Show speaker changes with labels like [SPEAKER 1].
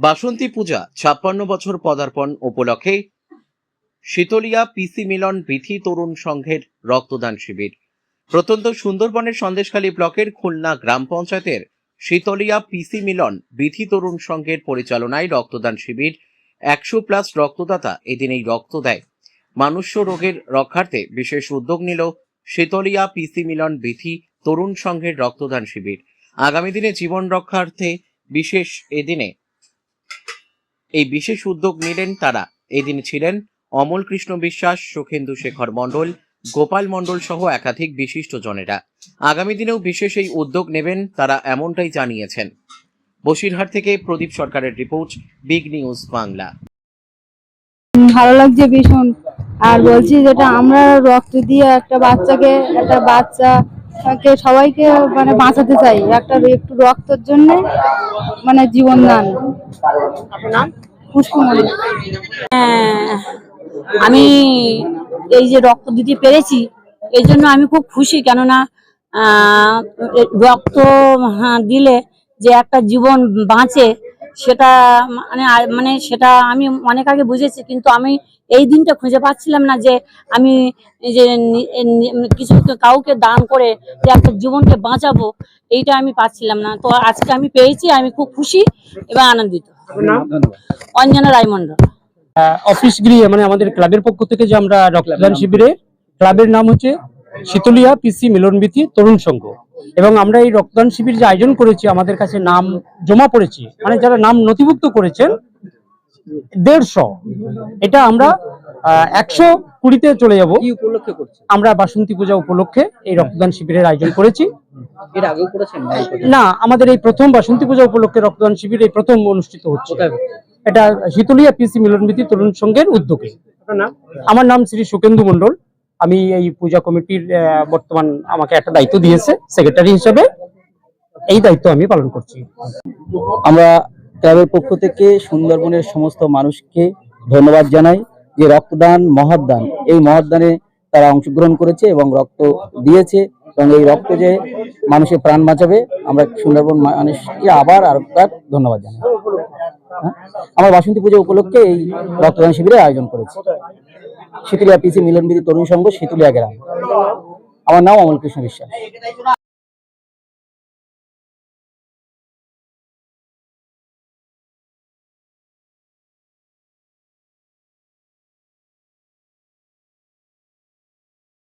[SPEAKER 1] বাসন্তী পূজা ৫৬ বছর পদার্পণ উপলক্ষে শীতলিয়া পিসি মিলন বিথি তরুণ সংঘের রক্তদান শিবির। প্রত্যন্ত সুন্দরবনের সন্দেশখালী ব্লকের খুলনা গ্রাম পঞ্চায়েতের শীতলিয়া পিসি মিলন বিথি তরুণ সংঘের পরিচালনায় রক্তদান শিবির। ১০০+ রক্তদাতা এদিন এই রক্ত দেয়। মানুষ্য রোগের রক্ষার্থে বিশেষ উদ্যোগ নিল শীতলিয়া পিসি মিলন বিথি তরুণ সংঘের রক্তদান শিবির। আগামী দিনে জীবন রক্ষার্থে এই বিশেষ উদ্যোগ নিলেন তারা। এদিন ছিলেন অমল কৃষ্ণ বিশ্বাস, সুখেন্দু শেখর মণ্ডল, গোপাল মণ্ডল সহ একাধিক বিশিষ্ট জনেরা। আগামী দিনেও বিশেষ এই উদ্যোগ নেবেন তারা, এমনটাই জানিয়েছেন। বসিরহাট থেকে প্রদীপ সরকারের রিপোর্ট, বিগ নিউজ বাংলা।
[SPEAKER 2] ভালো লাগছে ভীষণ। আর বলছি যেটা আমরা রক্ত দিয়ে একটা বাচ্চাকে সবাইকে মানে বাঁচাতে চাই, একটু রক্তের জন্য মানে জীবন দান।
[SPEAKER 3] আমি এই যে রক্ত দিতে পেরেছি এই জন্য আমি খুব খুশি, কেননা রক্ত দিলে যে একটা জীবন বাঁচে সেটা সেটা আমি অনেক আগে বুঝেছি, কিন্তু আমি এই দিনটা খুঁজে পাচ্ছিলাম না যে আমি যে কিছু কাউকে দান করে যে একটা জীবনকে বাঁচাবো, এইটা আমি পাচ্ছিলাম না। তো আজকে আমি পেয়েছি, আমি খুব খুশি এবং আনন্দিত। অঞ্জনা রায়মন্ডল,
[SPEAKER 4] অফিস গৃহে মানে আমাদের ক্লাবের পক্ষ থেকে যে আমরা রক্তদান শিবিরে, ক্লাবের নাম হচ্ছে শীতলিয়া পিসি মিলনবিথি তরুণ সংঘ, এবং আমরা এই রক্তদান শিবির যে আয়োজন করেছি, আমাদের কাছে নাম জমা পড়েছি, মানে যারা নাম নথিভুক্ত করেছেন 150। এটা আমরা 120-তে চলে যাব।
[SPEAKER 5] কি উপলক্ষে করছেন?
[SPEAKER 4] আমরা বাসন্তী পূজা উপলক্ষে এই রক্তদান শিবিরের আয়োজন করেছি।
[SPEAKER 5] এর আগেও করেছেন?
[SPEAKER 4] না, আমাদের এই প্রথম বাসন্তী পূজা উপলক্ষে রক্তদান শিবির এই প্রথম অনুষ্ঠিত হচ্ছে। এটা শীতলিয়া পিসি মিলনবিথি তরুণ সংঘের উদ্যোগে। আমার নাম শ্রী সুখেন্দু মণ্ডল। আমি এই পূজা কমিটির বর্তমান আমাকে একটা দায়িত্ব দিয়েছে, সেক্রেটারি হিসেবে এই দায়িত্ব আমি পালন করছি।
[SPEAKER 5] আমরা ক্লাবের পক্ষ থেকে সুন্দরবনের সমস্ত মানুষকে ধন্যবাদ জানাই যে রক্তদান মহৎদান, এই মহৎদানে তারা অংশগ্রহণ করেছে এবং রক্ত দিয়েছে, এবং এই রক্ত যে মানুষের প্রাণ বাঁচাবে, আমরা সুন্দরবন মানুষকে আবার আরেকবার ধন্যবাদ জানাই। আমরা বাসন্তী পূজা উপলক্ষে এই রক্তদান শিবিরের আয়োজন করেছি। শীতলিয়া পিসি মিলনবিথি তরুণ সংঘ, শীতলিয়া গ্রাম। আমার নাম অমল কৃষ্ণ বিশ্বাস।